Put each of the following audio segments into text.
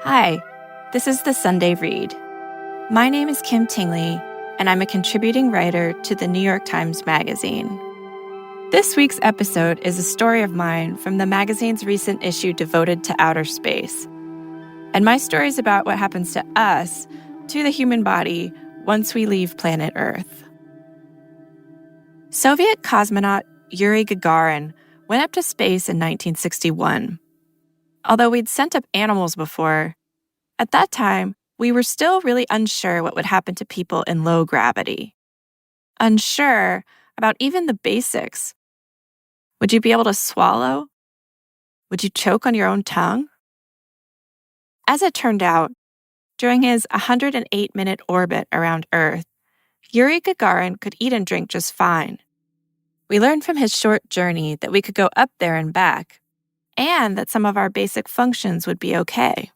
Hi, this is the Sunday Read. My name is Kim Tingley, and I'm a contributing writer to the New York Times Magazine. This week's episode is a story of mine from the magazine's recent issue devoted to outer space. And my story is about what happens to us, to the human body, once we leave planet Earth. Soviet cosmonaut Yuri Gagarin went up to space in 1961. Although we'd sent up animals before, at that time, we were still really unsure what would happen to people in low gravity. Unsure about even the basics. Would you be able to swallow? Would you choke on your own tongue? As it turned out, during his 108-minute orbit around Earth, Yuri Gagarin could eat and drink just fine. We learned from his short journey that we could go up there and back, and that some of our basic functions would be okay.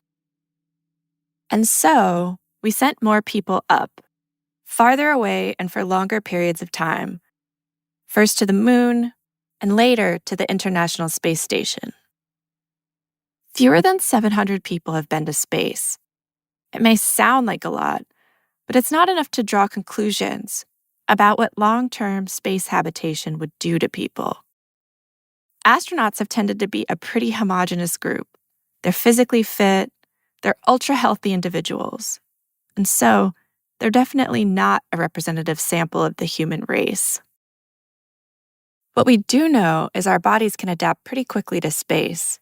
And so, we sent more people up, farther away and for longer periods of time, first to the moon, and later to the International Space Station. Fewer than 700 people have been to space. It may sound like a lot, but it's not enough to draw conclusions about what long-term space habitation would do to people. Astronauts have tended to be a pretty homogeneous group. They're physically fit, they're ultra-healthy individuals, and so they're definitely not a representative sample of the human race. What we do know is our bodies can adapt pretty quickly to space.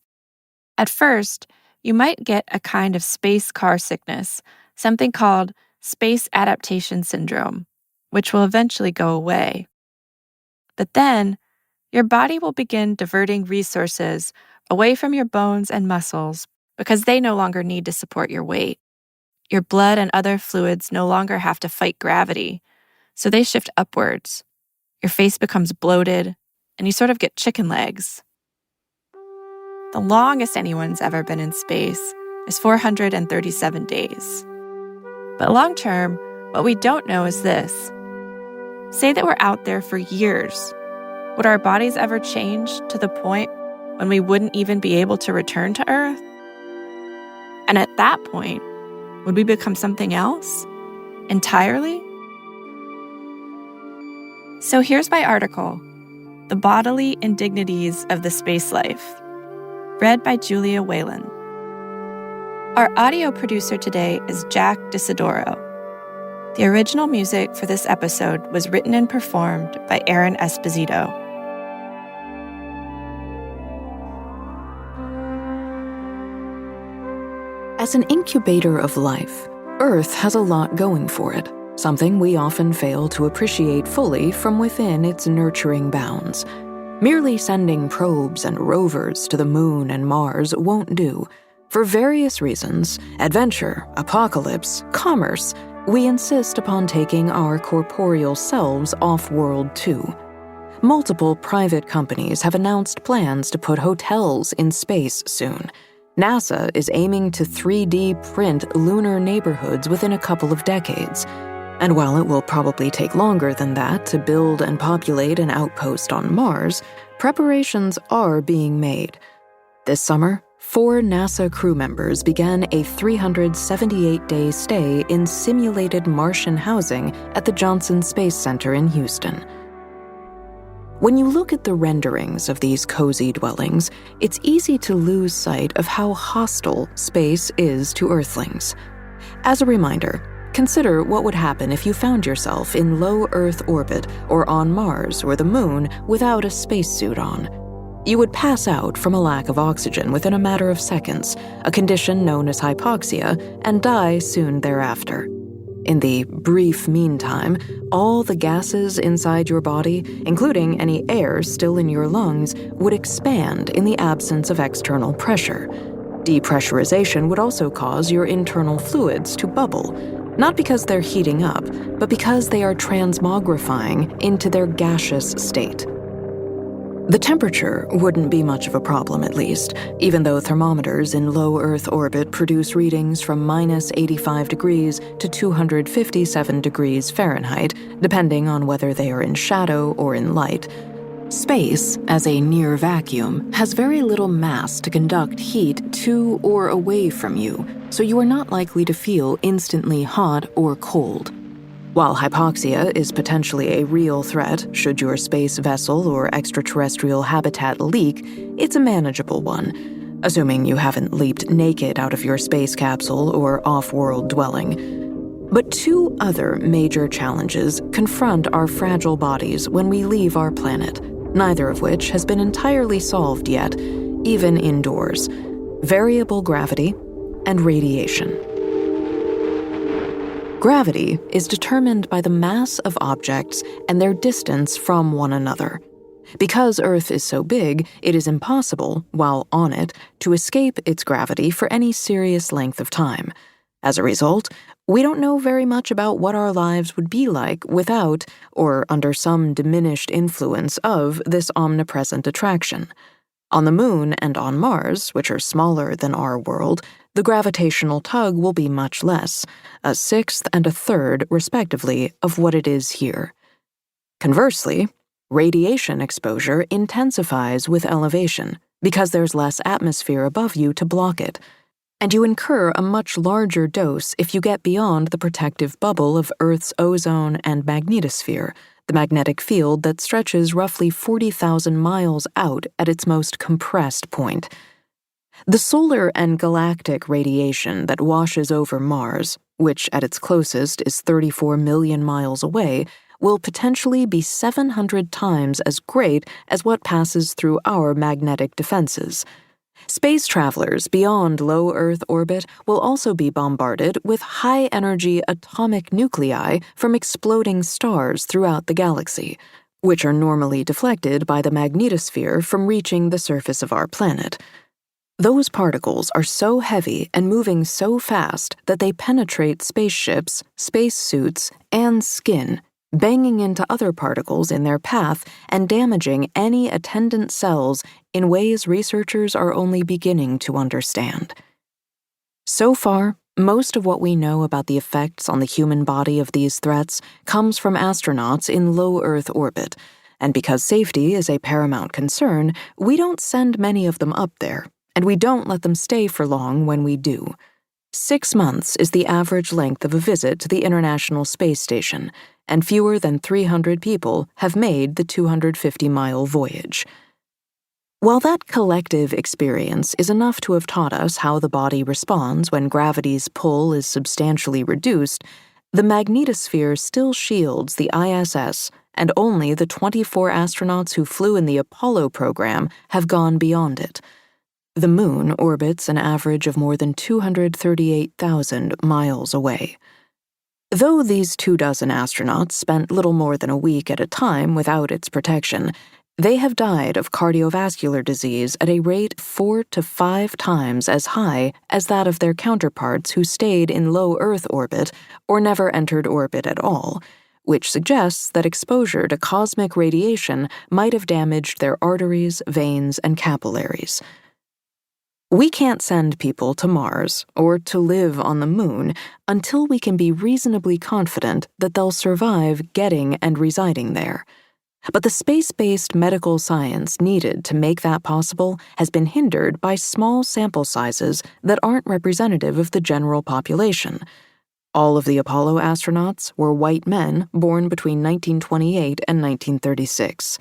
At first, you might get a kind of space car sickness, something called space adaptation syndrome, which will eventually go away. But then, your body will begin diverting resources away from your bones and muscles because they no longer need to support your weight. Your blood and other fluids no longer have to fight gravity, so they shift upwards. Your face becomes bloated, and you sort of get chicken legs. The longest anyone's ever been in space is 437 days. But long term, what we don't know is this. Say that we're out there for years. Would our bodies ever change to the point when we wouldn't even be able to return to Earth? And at that point, would we become something else? Entirely? So here's my article, The Bodily Indignities of the Space Life, read by Julia Whalen. Our audio producer today is Jack Disidoro. The original music for this episode was written and performed by Aaron Esposito. As an incubator of life, Earth has a lot going for it, something we often fail to appreciate fully from within its nurturing bounds. Merely sending probes and rovers to the moon and Mars won't do. For various reasons, adventure, apocalypse, commerce, we insist upon taking our corporeal selves off-world too. Multiple private companies have announced plans to put hotels in space soon. NASA is aiming to 3D print lunar neighborhoods within a couple of decades. And while it will probably take longer than that to build and populate an outpost on Mars, preparations are being made. This summer, 4 NASA crew members began a 378-day stay in simulated Martian housing at the Johnson Space Center in Houston. When you look at the renderings of these cozy dwellings, it's easy to lose sight of how hostile space is to Earthlings. As a reminder, consider what would happen if you found yourself in low Earth orbit or on Mars or the Moon without a spacesuit on. You would pass out from a lack of oxygen within a matter of seconds, a condition known as hypoxia, and die soon thereafter. In the brief meantime, all the gases inside your body, including any air still in your lungs, would expand in the absence of external pressure. Depressurization would also cause your internal fluids to bubble, not because they're heating up, but because they are transmogrifying into their gaseous state. The temperature wouldn't be much of a problem, at least, even though thermometers in low Earth orbit produce readings from minus 85 degrees to 257 degrees Fahrenheit, depending on whether they are in shadow or in light. Space, as a near vacuum, has very little mass to conduct heat to or away from you, so you are not likely to feel instantly hot or cold. While hypoxia is potentially a real threat should your space vessel or extraterrestrial habitat leak, it's a manageable one, assuming you haven't leaped naked out of your space capsule or off-world dwelling. But two other major challenges confront our fragile bodies when we leave our planet, neither of which has been entirely solved yet, even indoors: variable gravity and radiation. Gravity is determined by the mass of objects and their distance from one another. Because Earth is so big, it is impossible, while on it, to escape its gravity for any serious length of time. As a result, we don't know very much about what our lives would be like without, or under some diminished influence of, this omnipresent attraction. On the Moon and on Mars, which are smaller than our world, the gravitational tug will be much less, a sixth and a third, respectively, of what it is here. Conversely, radiation exposure intensifies with elevation because there's less atmosphere above you to block it, and you incur a much larger dose if you get beyond the protective bubble of Earth's ozone and magnetosphere, the magnetic field that stretches roughly 40,000 miles out at its most compressed point. The solar and galactic radiation that washes over Mars, which at its closest is 34 million miles away, will potentially be 700 times as great as what passes through our magnetic defenses. Space travelers beyond low Earth orbit will also be bombarded with high-energy atomic nuclei from exploding stars throughout the galaxy, which are normally deflected by the magnetosphere from reaching the surface of our planet. Those particles are so heavy and moving so fast that they penetrate spaceships, spacesuits, and skin, banging into other particles in their path and damaging any attendant cells in ways researchers are only beginning to understand. So far, most of what we know about the effects on the human body of these threats comes from astronauts in low Earth orbit, and because safety is a paramount concern, we don't send many of them up there, and we don't let them stay for long when we do. 6 months is the average length of a visit to the International Space Station, and fewer than 300 people have made the 250-mile voyage. While that collective experience is enough to have taught us how the body responds when gravity's pull is substantially reduced, the magnetosphere still shields the ISS, and only the 24 astronauts who flew in the Apollo program have gone beyond it. The Moon orbits an average of more than 238,000 miles away. Though these 24 astronauts spent little more than a week at a time without its protection, they have died of cardiovascular disease at a rate 4 to 5 times as high as that of their counterparts who stayed in low Earth orbit or never entered orbit at all, which suggests that exposure to cosmic radiation might have damaged their arteries, veins, and capillaries. We can't send people to Mars or to live on the Moon until we can be reasonably confident that they'll survive getting and residing there. But the space-based medical science needed to make that possible has been hindered by small sample sizes that aren't representative of the general population. All of the Apollo astronauts were white men born between 1928 and 1936.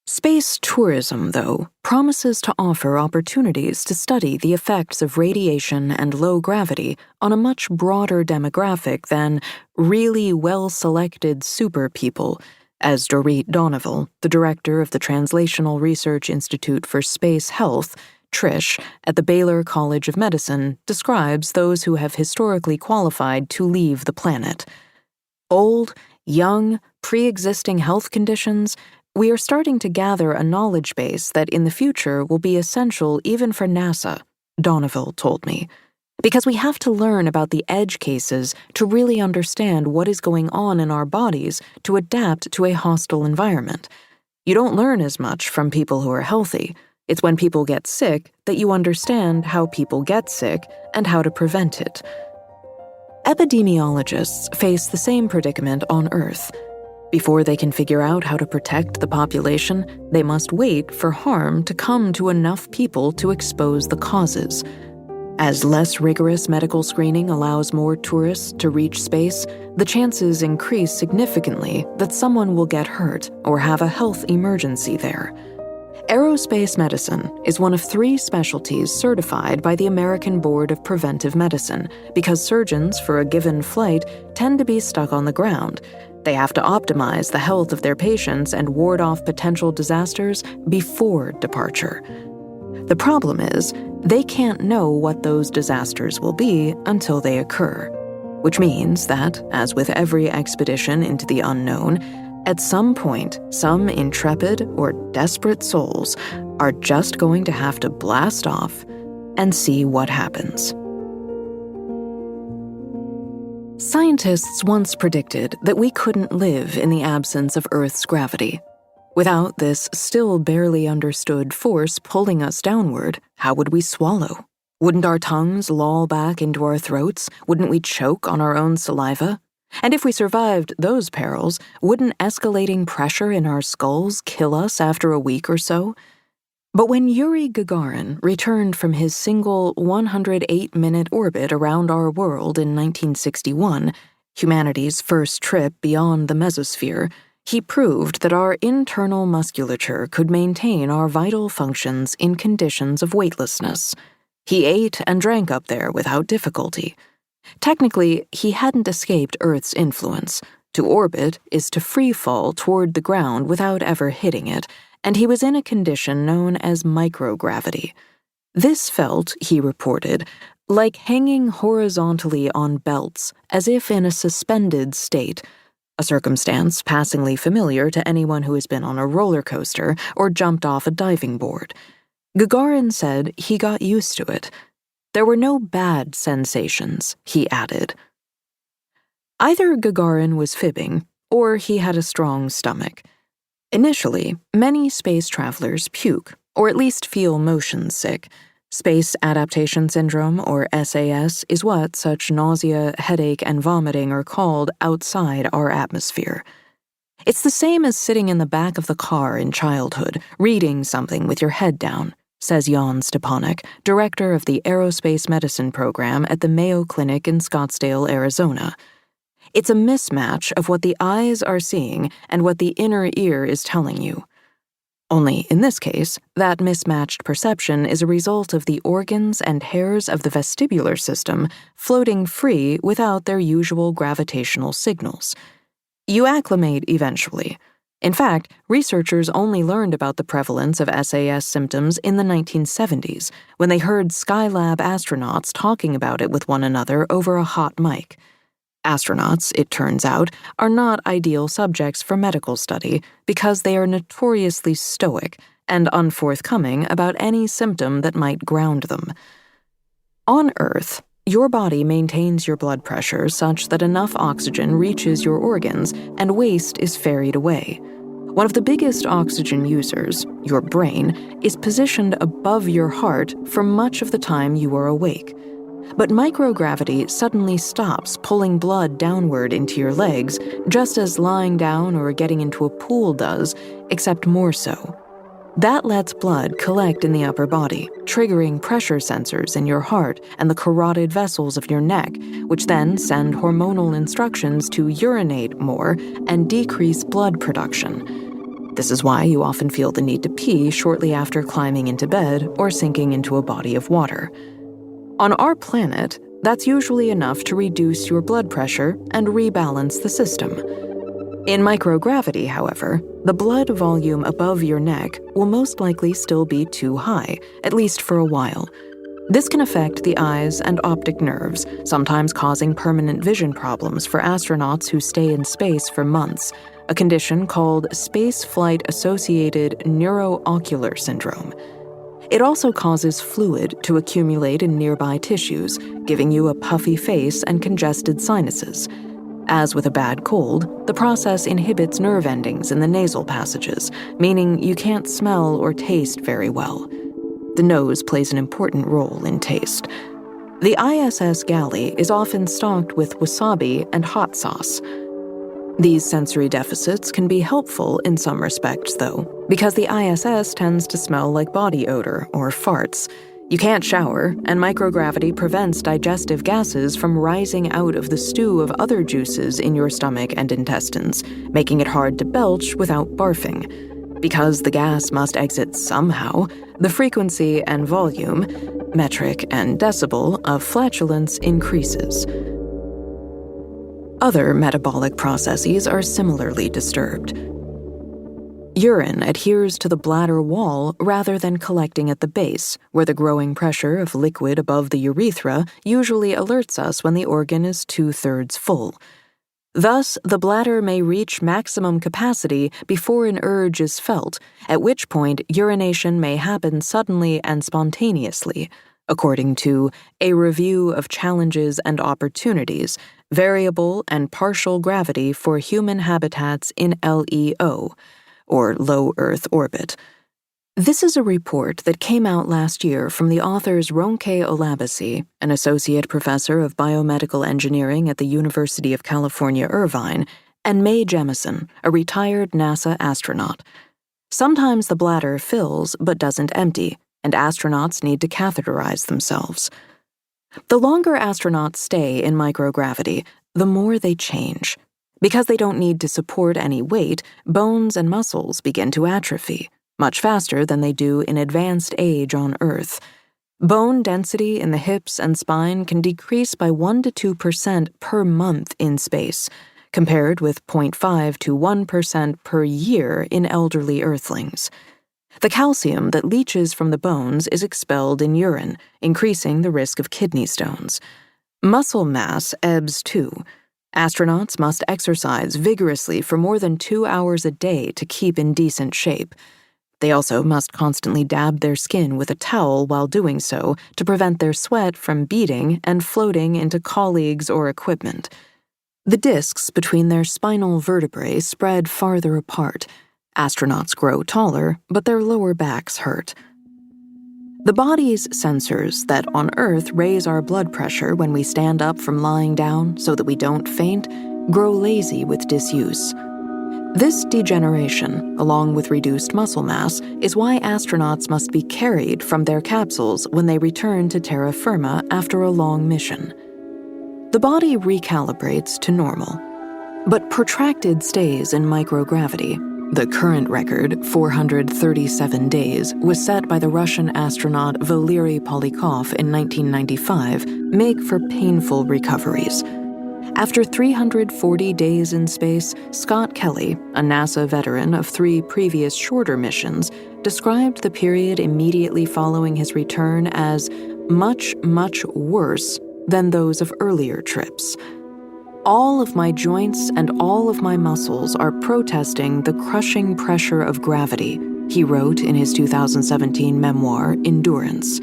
Space tourism, though, promises to offer opportunities to study the effects of radiation and low gravity on a much broader demographic than really well-selected super people, as Dorit Donoval, the director of the Translational Research Institute for Space Health, TRISH, at the Baylor College of Medicine, describes those who have historically qualified to leave the planet. Old, young, pre-existing health conditions. We are starting to gather a knowledge base that in the future will be essential even for NASA, Donoval told me, because we have to learn about the edge cases to really understand what is going on in our bodies to adapt to a hostile environment. You don't learn as much from people who are healthy. It's when people get sick that you understand how people get sick and how to prevent it. Epidemiologists face the same predicament on Earth. Before they can figure out how to protect the population, they must wait for harm to come to enough people to expose the causes. As less rigorous medical screening allows more tourists to reach space, the chances increase significantly that someone will get hurt or have a health emergency there. Aerospace medicine is one of 3 specialties certified by the American Board of Preventive Medicine because surgeons for a given flight tend to be stuck on the ground. They have to optimize the health of their patients and ward off potential disasters before departure. The problem is, they can't know what those disasters will be until they occur, which means that, as with every expedition into the unknown, at some point, some intrepid or desperate souls are just going to have to blast off and see what happens. Scientists once predicted that we couldn't live in the absence of Earth's gravity. Without this still barely understood force pulling us downward, how would we swallow? Wouldn't our tongues loll back into our throats? Wouldn't we choke on our own saliva? And if we survived those perils, wouldn't escalating pressure in our skulls kill us after a week or so? But when Yuri Gagarin returned from his single 108-minute orbit around our world in 1961, humanity's first trip beyond the mesosphere, he proved that our internal musculature could maintain our vital functions in conditions of weightlessness. He ate and drank up there without difficulty. Technically, he hadn't escaped Earth's influence. To orbit is to free fall toward the ground without ever hitting it, and he was in a condition known as microgravity. This felt, he reported, like hanging horizontally on belts, as if in a suspended state, a circumstance passingly familiar to anyone who has been on a roller coaster or jumped off a diving board. Gagarin said he got used to it. There were no bad sensations, he added. Either Gagarin was fibbing, or he had a strong stomach. Initially, many space travelers puke, or at least feel motion sick. Space adaptation syndrome, or SAS, is what such nausea, headache, and vomiting are called outside our atmosphere. It's the same as sitting in the back of the car in childhood, reading something with your head down, says Jan Stepanek, director of the Aerospace Medicine Program at the Mayo Clinic in Scottsdale, Arizona. It's a mismatch of what the eyes are seeing and what the inner ear is telling you. Only, in this case, that mismatched perception is a result of the organs and hairs of the vestibular system floating free without their usual gravitational signals. You acclimate eventually. In fact, researchers only learned about the prevalence of SAS symptoms in the 1970s, when they heard Skylab astronauts talking about it with one another over a hot mic. Astronauts, it turns out, are not ideal subjects for medical study because they are notoriously stoic and unforthcoming about any symptom that might ground them. On Earth, your body maintains your blood pressure such that enough oxygen reaches your organs and waste is ferried away. One of the biggest oxygen users, your brain, is positioned above your heart for much of the time you are awake. But microgravity suddenly stops pulling blood downward into your legs, just as lying down or getting into a pool does, except more so. That lets blood collect in the upper body, triggering pressure sensors in your heart and the carotid vessels of your neck, which then send hormonal instructions to urinate more and decrease blood production. This is why you often feel the need to pee shortly after climbing into bed or sinking into a body of water. On our planet, that's usually enough to reduce your blood pressure and rebalance the system. In microgravity, however, the blood volume above your neck will most likely still be too high, at least for a while. This can affect the eyes and optic nerves, sometimes causing permanent vision problems for astronauts who stay in space for months, a condition called space-flight-associated neuroocular syndrome. It also causes fluid to accumulate in nearby tissues, giving you a puffy face and congested sinuses. As with a bad cold, the process inhibits nerve endings in the nasal passages, meaning you can't smell or taste very well. The nose plays an important role in taste. The ISS galley is often stocked with wasabi and hot sauce. These sensory deficits can be helpful in some respects, though, because the ISS tends to smell like body odor or farts. You can't shower, and microgravity prevents digestive gases from rising out of the stew of other juices in your stomach and intestines, making it hard to belch without barfing. Because the gas must exit somehow, the frequency and volume, metric and decibel, of flatulence increases. Other metabolic processes are similarly disturbed. Urine adheres to the bladder wall rather than collecting at the base, where the growing pressure of liquid above the urethra usually alerts us when the organ is 2/3 full. Thus, the bladder may reach maximum capacity before an urge is felt, at which point urination may happen suddenly and spontaneously, according to A Review of Challenges and Opportunities, Variable and Partial Gravity for Human Habitats in LEO, or low Earth orbit. This is a report that came out last year from the authors Ronke Olabisi, an associate professor of biomedical engineering at the University of California, Irvine, and Mae Jemison, a retired NASA astronaut. Sometimes the bladder fills but doesn't empty, and astronauts need to catheterize themselves. The longer astronauts stay in microgravity, the more they change. Because they don't need to support any weight, bones and muscles begin to atrophy, much faster than they do in advanced age on Earth. Bone density in the hips and spine can decrease by 1 to 2% per month in space, compared with 0.5 to 1% per year in elderly Earthlings. The calcium that leaches from the bones is expelled in urine, increasing the risk of kidney stones. Muscle mass ebbs too. Astronauts must exercise vigorously for more than 2 hours a day to keep in decent shape. They also must constantly dab their skin with a towel while doing so to prevent their sweat from beading and floating into colleagues or equipment. The discs between their spinal vertebrae spread farther apart. Astronauts grow taller, but their lower backs hurt. The body's sensors that on Earth raise our blood pressure when we stand up from lying down so that we don't faint grow lazy with disuse. This degeneration, along with reduced muscle mass, is why astronauts must be carried from their capsules when they return to terra firma after a long mission. The body recalibrates to normal. But protracted stays in microgravity, the current record, 437 days, was set by the Russian astronaut Valery Polyakov in 1995, make for painful recoveries. After 340 days in space, Scott Kelly, a NASA veteran of 3 previous shorter missions, described the period immediately following his return as much, much worse than those of earlier trips. All of my joints and all of my muscles are protesting the crushing pressure of gravity, he wrote in his 2017 memoir, Endurance.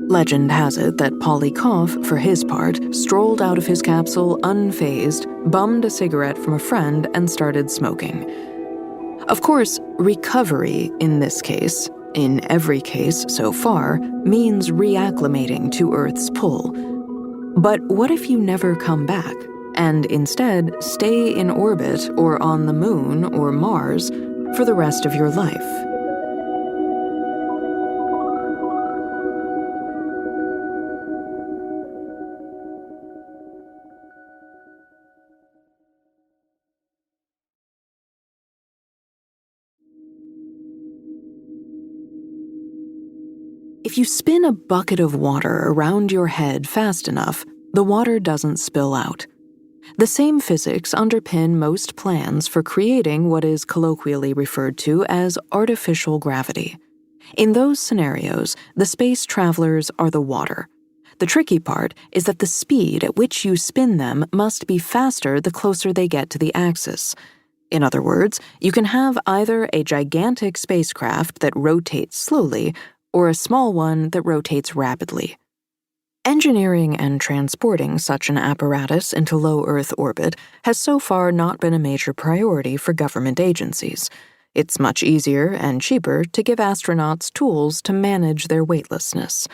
Legend has it that Polyakov, for his part, strolled out of his capsule unfazed, bummed a cigarette from a friend, and started smoking. Of course, recovery in this case, in every case so far, means reacclimating to Earth's pull. But what if you never come back, and instead stay in orbit or on the Moon or Mars for the rest of your life? If you spin a bucket of water around your head fast enough, the water doesn't spill out. The same physics underpin most plans for creating what is colloquially referred to as artificial gravity. In those scenarios, the space travelers are the water. The tricky part is that the speed at which you spin them must be faster the closer they get to the axis. In other words, you can have either a gigantic spacecraft that rotates slowly or a small one that rotates rapidly. Engineering and transporting such an apparatus into low Earth orbit has so far not been a major priority for government agencies. It's much easier and cheaper to give astronauts tools to manage their weightlessness.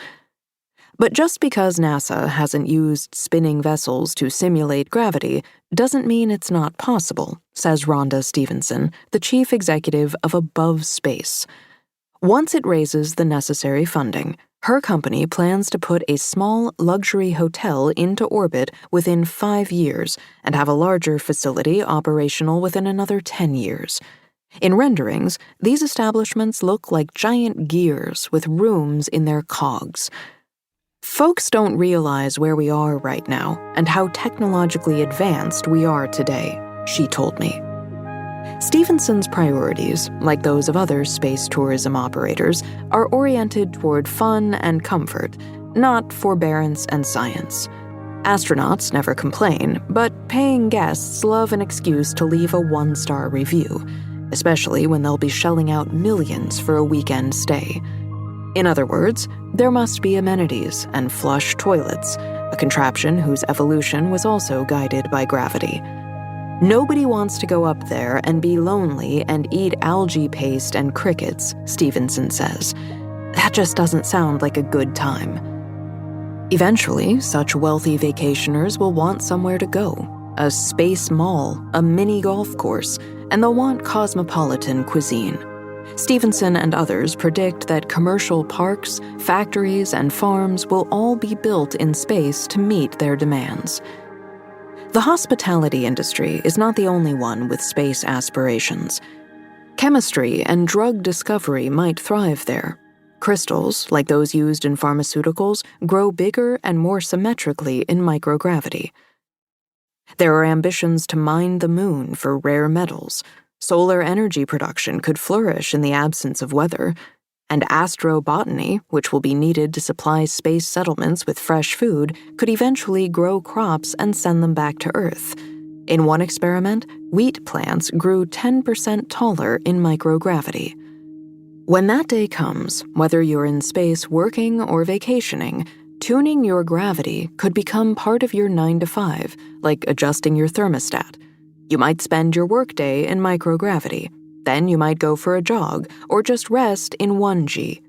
But just because NASA hasn't used spinning vessels to simulate gravity doesn't mean it's not possible, says Rhonda Stevenson, the chief executive of Above Space. Once it raises the necessary funding, her company plans to put a small luxury hotel into orbit within 5 years and have a larger facility operational within another 10 years. In renderings, these establishments look like giant gears with rooms in their cogs. Folks don't realize where we are right now and how technologically advanced we are today, she told me. Stevenson's priorities, like those of other space tourism operators, are oriented toward fun and comfort, not forbearance and science. Astronauts never complain, but paying guests love an excuse to leave a 1-star review, especially when they'll be shelling out millions for a weekend stay. In other words, there must be amenities and flush toilets, a contraption whose evolution was also guided by gravity. Nobody wants to go up there and be lonely and eat algae paste and crickets, Stevenson says. That just doesn't sound like a good time. Eventually, such wealthy vacationers will want somewhere to go, a space mall, a mini golf course, and they'll want cosmopolitan cuisine. Stevenson and others predict that commercial parks, factories, and farms will all be built in space to meet their demands. The hospitality industry is not the only one with space aspirations. Chemistry and drug discovery might thrive there. Crystals, like those used in pharmaceuticals, grow bigger and more symmetrically in microgravity. There are ambitions to mine the moon for rare metals. Solar energy production could flourish in the absence of weather, and astrobotany, which will be needed to supply space settlements with fresh food, could eventually grow crops and send them back to Earth. In one experiment, wheat plants grew 10% taller in microgravity. When that day comes, whether you're in space working or vacationing, tuning your gravity could become part of your 9 to 5, like adjusting your thermostat. You might spend your workday in microgravity. Then you might go for a jog or just rest in 1G.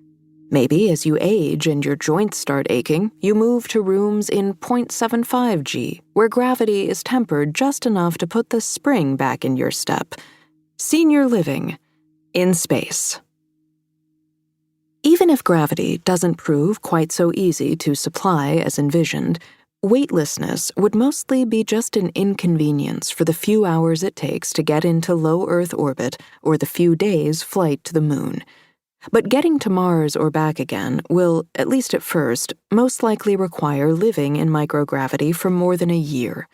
Maybe as you age and your joints start aching, you move to rooms in 0.75G, where gravity is tempered just enough to put the spring back in your step. Senior living in space. Even if gravity doesn't prove quite so easy to supply as envisioned, weightlessness would mostly be just an inconvenience for the few hours it takes to get into low Earth orbit or the few days' flight to the moon. But getting to Mars or back again will, at least at first, most likely require living in microgravity for more than a year.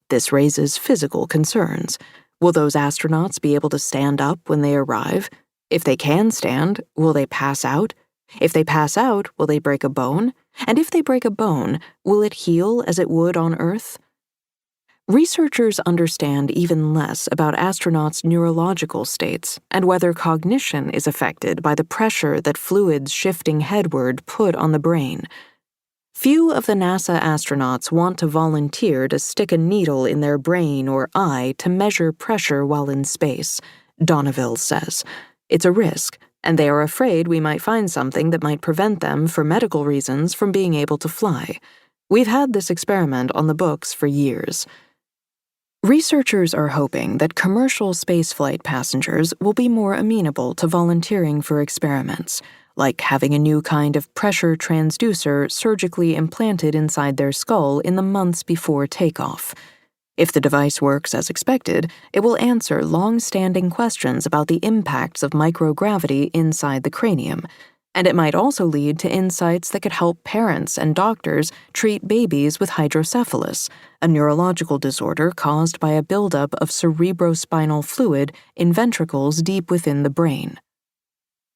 This raises physical concerns. Will those astronauts be able to stand up when they arrive? If they can stand, will they pass out? If they pass out, will they break a bone? And if they break a bone, will it heal as it would on Earth? Researchers understand even less about astronauts' neurological states and whether cognition is affected by the pressure that fluids shifting headward put on the brain. Few of the NASA astronauts want to volunteer to stick a needle in their brain or eye to measure pressure while in space, Donneville says. It's a risk, and they are afraid we might find something that might prevent them, for medical reasons, from being able to fly. We've had this experiment on the books for years. Researchers are hoping that commercial spaceflight passengers will be more amenable to volunteering for experiments, like having a new kind of pressure transducer surgically implanted inside their skull in the months before takeoff. If the device works as expected, it will answer long-standing questions about the impacts of microgravity inside the cranium, and it might also lead to insights that could help parents and doctors treat babies with hydrocephalus, a neurological disorder caused by a buildup of cerebrospinal fluid in ventricles deep within the brain.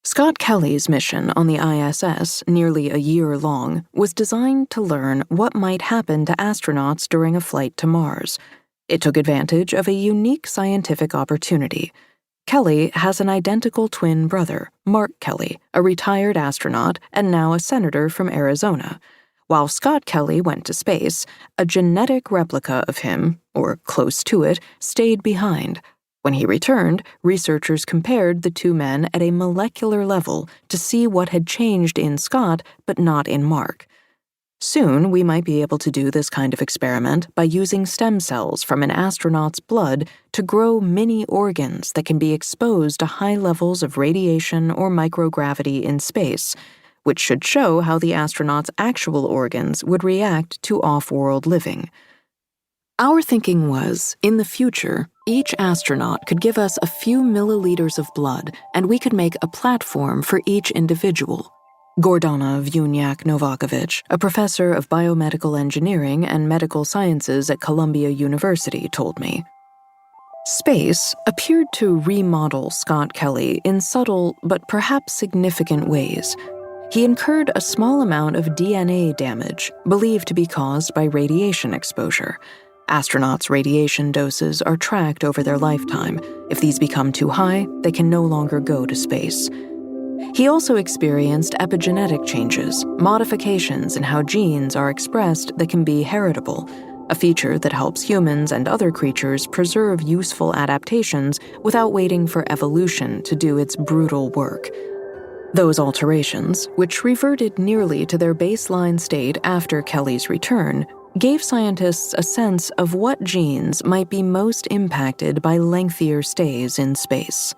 Scott Kelly's mission on the ISS, nearly a year long, was designed to learn what might happen to astronauts during a flight to Mars. It took advantage of a unique scientific opportunity. Kelly has an identical twin brother, Mark Kelly, a retired astronaut and now a senator from Arizona. While Scott Kelly went to space, a genetic replica of him, or close to it, stayed behind. When he returned, researchers compared the two men at a molecular level to see what had changed in Scott but not in Mark. Soon, we might be able to do this kind of experiment by using stem cells from an astronaut's blood to grow mini organs that can be exposed to high levels of radiation or microgravity in space, which should show how the astronaut's actual organs would react to off-world living. Our thinking was, in the future, each astronaut could give us a few milliliters of blood, and we could make a platform for each individual. Gordana Vuniak-Novakovic, a professor of biomedical engineering and medical sciences at Columbia University, told me. Space appeared to remodel Scott Kelly in subtle but perhaps significant ways. He incurred a small amount of DNA damage, believed to be caused by radiation exposure. Astronauts' radiation doses are tracked over their lifetime. If these become too high, they can no longer go to space. He also experienced epigenetic changes, modifications in how genes are expressed that can be heritable, a feature that helps humans and other creatures preserve useful adaptations without waiting for evolution to do its brutal work. Those alterations, which reverted nearly to their baseline state after Kelly's return, gave scientists a sense of what genes might be most impacted by lengthier stays in space.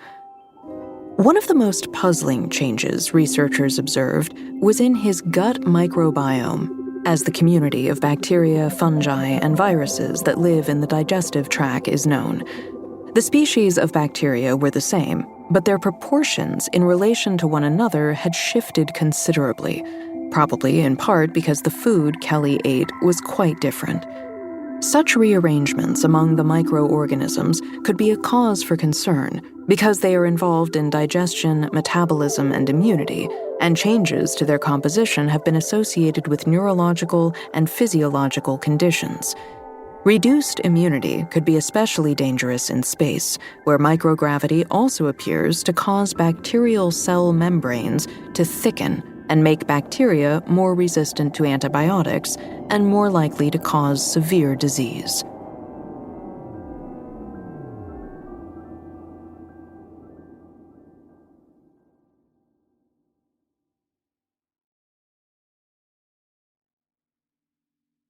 One of the most puzzling changes researchers observed was in his gut microbiome, as the community of bacteria, fungi, and viruses that live in the digestive tract is known. The species of bacteria were the same, but their proportions in relation to one another had shifted considerably, probably in part because the food Kelly ate was quite different. Such rearrangements among the microorganisms could be a cause for concern because they are involved in digestion, metabolism, and immunity, and changes to their composition have been associated with neurological and physiological conditions. Reduced immunity could be especially dangerous in space, where microgravity also appears to cause bacterial cell membranes to thicken and make bacteria more resistant to antibiotics and more likely to cause severe disease.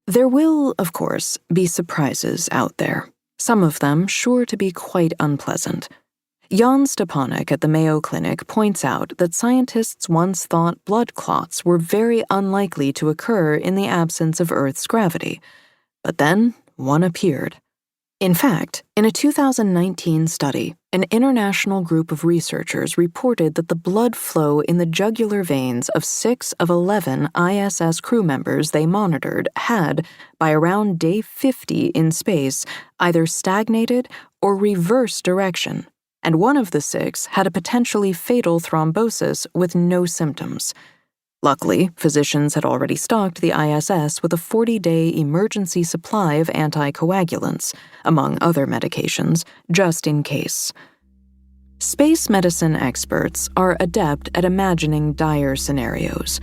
There will, of course, be surprises out there, some of them sure to be quite unpleasant. Jan Stepanek at the Mayo Clinic points out that scientists once thought blood clots were very unlikely to occur in the absence of Earth's gravity, but then one appeared. In fact, in a 2019 study, an international group of researchers reported that the blood flow in the jugular veins of 6 of 11 ISS crew members they monitored had, by around day 50 in space, either stagnated or reversed direction, and one of the 6 had a potentially fatal thrombosis with no symptoms. Luckily, physicians had already stocked the ISS with a 40-day emergency supply of anticoagulants, among other medications, just in case. Space medicine experts are adept at imagining dire scenarios.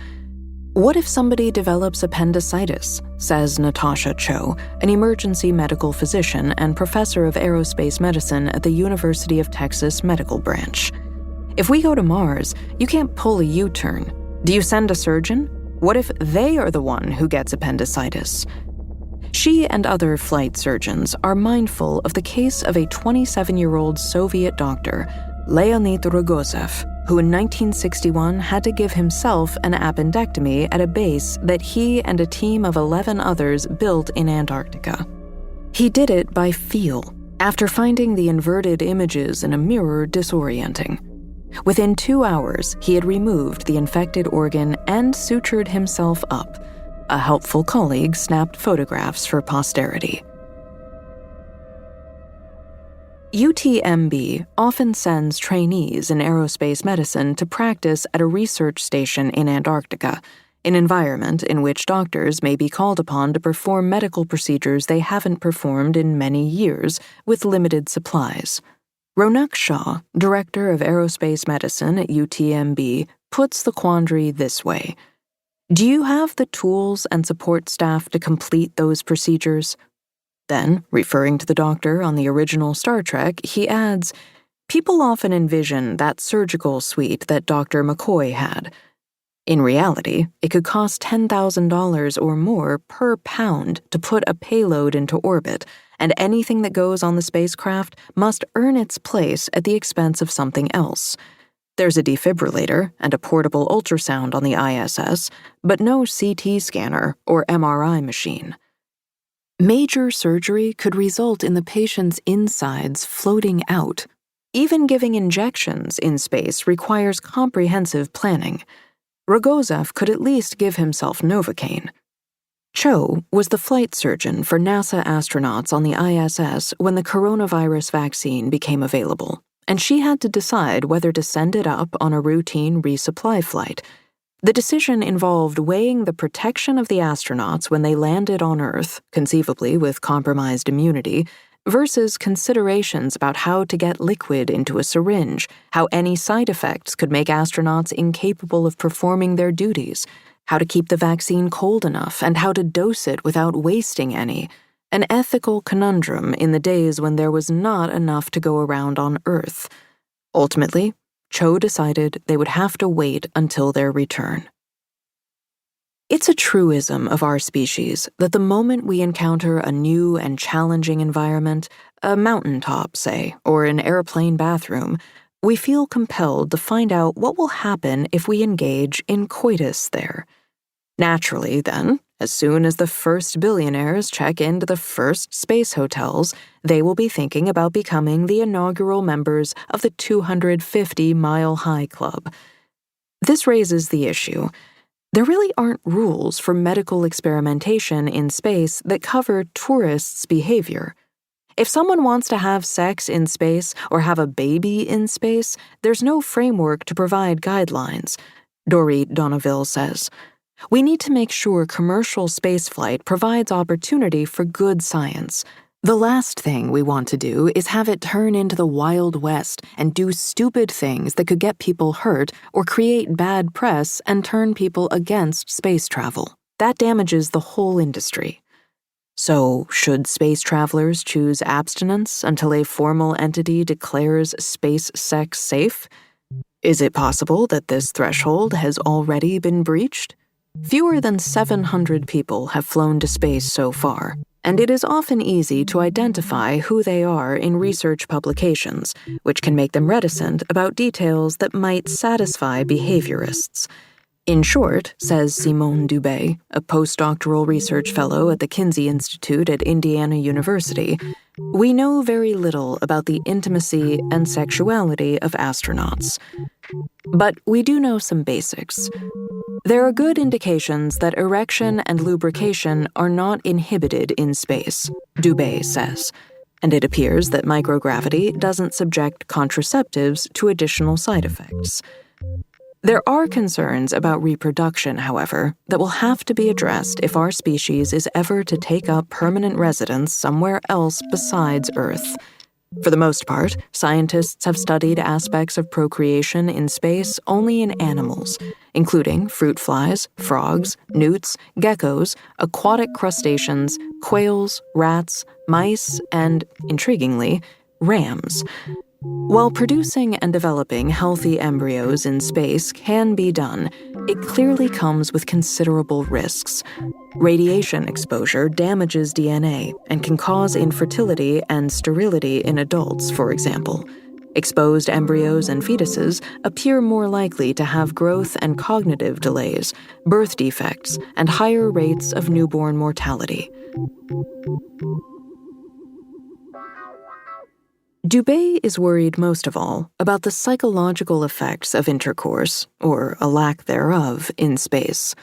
What if somebody develops appendicitis, says Natasha Cho, an emergency medical physician and professor of aerospace medicine at the University of Texas Medical Branch. If we go to Mars, you can't pull a U-turn. Do you send a surgeon? What if they are the one who gets appendicitis? She and other flight surgeons are mindful of the case of a 27-year-old Soviet doctor, Leonid Rogozev, who in 1961 had to give himself an appendectomy at a base that he and a team of 11 others built in Antarctica. He did it by feel, after finding the inverted images in a mirror disorienting. Within 2 hours, he had removed the infected organ and sutured himself up. A helpful colleague snapped photographs for posterity. UTMB often sends trainees in aerospace medicine to practice at a research station in Antarctica, an environment in which doctors may be called upon to perform medical procedures they haven't performed in many years with limited supplies. Ronak Shah, director of aerospace medicine at UTMB, puts the quandary this way. Do you have the tools and support staff to complete those procedures? Then, referring to the doctor on the original Star Trek, he adds, people often envision that surgical suite that Dr. McCoy had. In reality, it could cost $10,000 or more per pound to put a payload into orbit, and anything that goes on the spacecraft must earn its place at the expense of something else. There's a defibrillator and a portable ultrasound on the ISS, but no CT scanner or MRI machine. Major surgery could result in the patient's insides floating out. Even giving injections in space requires comprehensive planning. Rogozov could at least give himself Novocaine. Cho was the flight surgeon for NASA astronauts on the ISS when the coronavirus vaccine became available, and she had to decide whether to send it up on a routine resupply flight. The decision involved weighing the protection of the astronauts when they landed on Earth, conceivably with compromised immunity, versus considerations about how to get liquid into a syringe, how any side effects could make astronauts incapable of performing their duties, how to keep the vaccine cold enough, and how to dose it without wasting any. An ethical conundrum in the days when there was not enough to go around on Earth. Ultimately, Cho decided they would have to wait until their return. It's a truism of our species that the moment we encounter a new and challenging environment, a mountaintop, say, or an airplane bathroom, we feel compelled to find out what will happen if we engage in coitus there. Naturally, then, as soon as the first billionaires check into the first space hotels, they will be thinking about becoming the inaugural members of the 250-mile high club. This raises the issue. There really aren't rules for medical experimentation in space that cover tourists' behavior. If someone wants to have sex in space or have a baby in space, there's no framework to provide guidelines, Dorit Donneville says. We need to make sure commercial spaceflight provides opportunity for good science. The last thing we want to do is have it turn into the Wild West and do stupid things that could get people hurt or create bad press and turn people against space travel. That damages the whole industry. So, should space travelers choose abstinence until a formal entity declares space sex safe? Is it possible that this threshold has already been breached? Fewer than 700 people have flown to space so far, and it is often easy to identify who they are in research publications, which can make them reticent about details that might satisfy behaviorists. In short, says Simone Dubé, a postdoctoral research fellow at the Kinsey Institute at Indiana University, we know very little about the intimacy and sexuality of astronauts. But we do know some basics. There are good indications that erection and lubrication are not inhibited in space, Dubé says, and it appears that microgravity doesn't subject contraceptives to additional side effects. There are concerns about reproduction, however, that will have to be addressed if our species is ever to take up permanent residence somewhere else besides Earth. For the most part, scientists have studied aspects of procreation in space only in animals, including fruit flies, frogs, newts, geckos, aquatic crustaceans, quails, rats, mice, and, intriguingly, rams. While producing and developing healthy embryos in space can be done, it clearly comes with considerable risks. Radiation exposure damages DNA and can cause infertility and sterility in adults, for example. Exposed embryos and fetuses appear more likely to have growth and cognitive delays, birth defects, and higher rates of newborn mortality. Dubé is worried most of all about the psychological effects of intercourse, or a lack thereof, in space.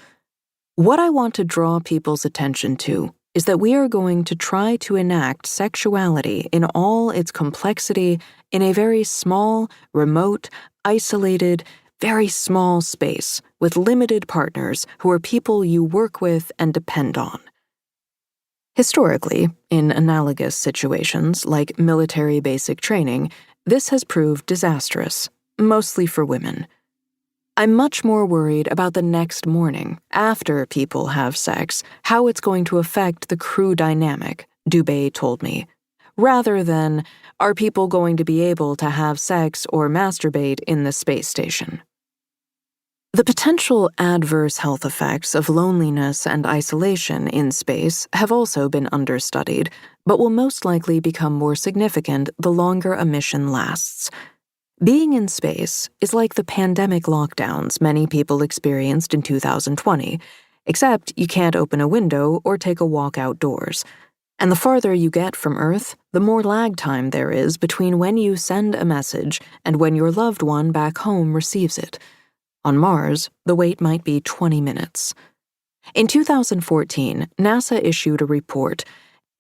What I want to draw people's attention to is that we are going to try to enact sexuality in all its complexity in a very small, remote, isolated, very small space with limited partners who are people you work with and depend on. Historically, in analogous situations like military basic training, this has proved disastrous, mostly for women. I'm much more worried about the next morning, after people have sex, how it's going to affect the crew dynamic, Dubé told me, rather than, are people going to be able to have sex or masturbate in the space station? The potential adverse health effects of loneliness and isolation in space have also been understudied, but will most likely become more significant the longer a mission lasts. Being in space is like the pandemic lockdowns many people experienced in 2020, except you can't open a window or take a walk outdoors. And the farther you get from Earth, the more lag time there is between when you send a message and when your loved one back home receives it. On Mars, the wait might be 20 minutes. In 2014, NASA issued a report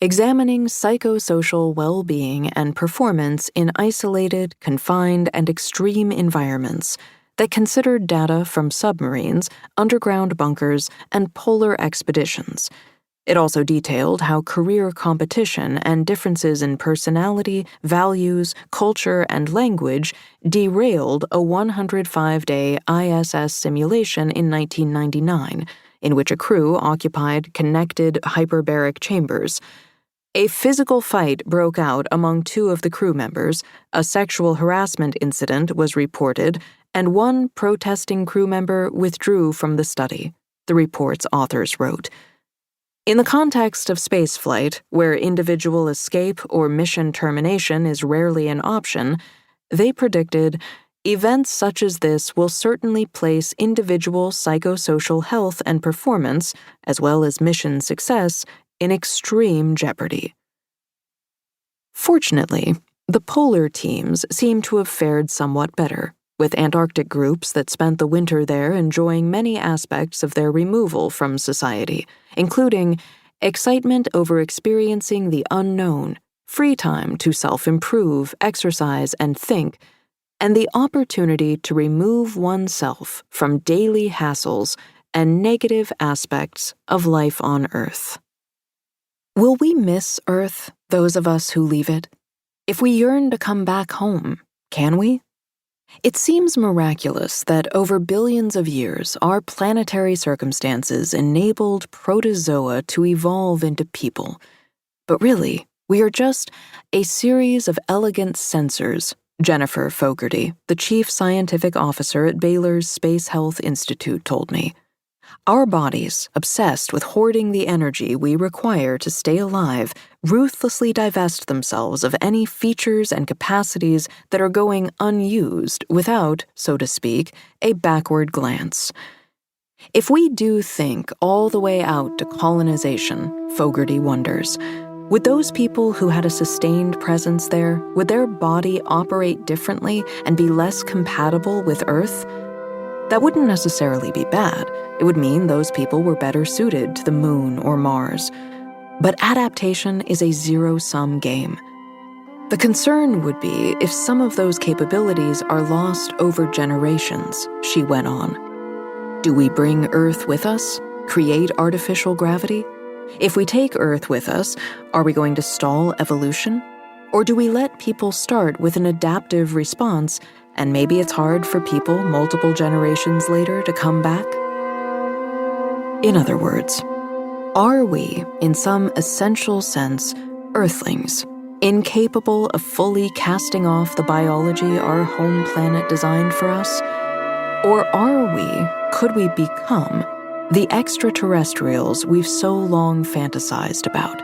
examining psychosocial well-being and performance in isolated, confined, and extreme environments that considered data from submarines, underground bunkers, and polar expeditions. It also detailed how career competition and differences in personality, values, culture, and language derailed a 105-day ISS simulation in 1999, in which a crew occupied connected hyperbaric chambers. A physical fight broke out among two of the crew members, a sexual harassment incident was reported, and one protesting crew member withdrew from the study, the report's authors wrote. In the context of spaceflight, where individual escape or mission termination is rarely an option, they predicted events such as this will certainly place individual psychosocial health and performance, as well as mission success, in extreme jeopardy. Fortunately, the polar teams seem to have fared somewhat better, with Antarctic groups that spent the winter there enjoying many aspects of their removal from society, including excitement over experiencing the unknown, free time to self-improve, exercise, and think, and the opportunity to remove oneself from daily hassles and negative aspects of life on Earth. Will we miss Earth, those of us who leave it? If we yearn to come back home, can we? It seems miraculous that over billions of years, our planetary circumstances enabled protozoa to evolve into people. But really, we are just a series of elegant sensors, Jennifer Fogarty, the chief scientific officer at Baylor's Space Health Institute, told me. Our bodies, obsessed with hoarding the energy we require to stay alive, ruthlessly divest themselves of any features and capacities that are going unused without, so to speak, a backward glance. If we do think all the way out to colonization, Fogarty wonders, would those people who had a sustained presence there, would their body operate differently and be less compatible with Earth? That wouldn't necessarily be bad. It would mean those people were better suited to the Moon or Mars. But adaptation is a zero-sum game. The concern would be if some of those capabilities are lost over generations, she went on. Do we bring Earth with us? Create artificial gravity? If we take Earth with us, are we going to stall evolution? Or do we let people start with an adaptive response, and maybe it's hard for people multiple generations later to come back? In other words, are we, in some essential sense, Earthlings, incapable of fully casting off the biology our home planet designed for us? Or could we become, the extraterrestrials we've so long fantasized about?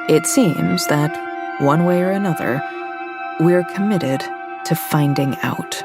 It seems that, one way or another, we're committed to finding out.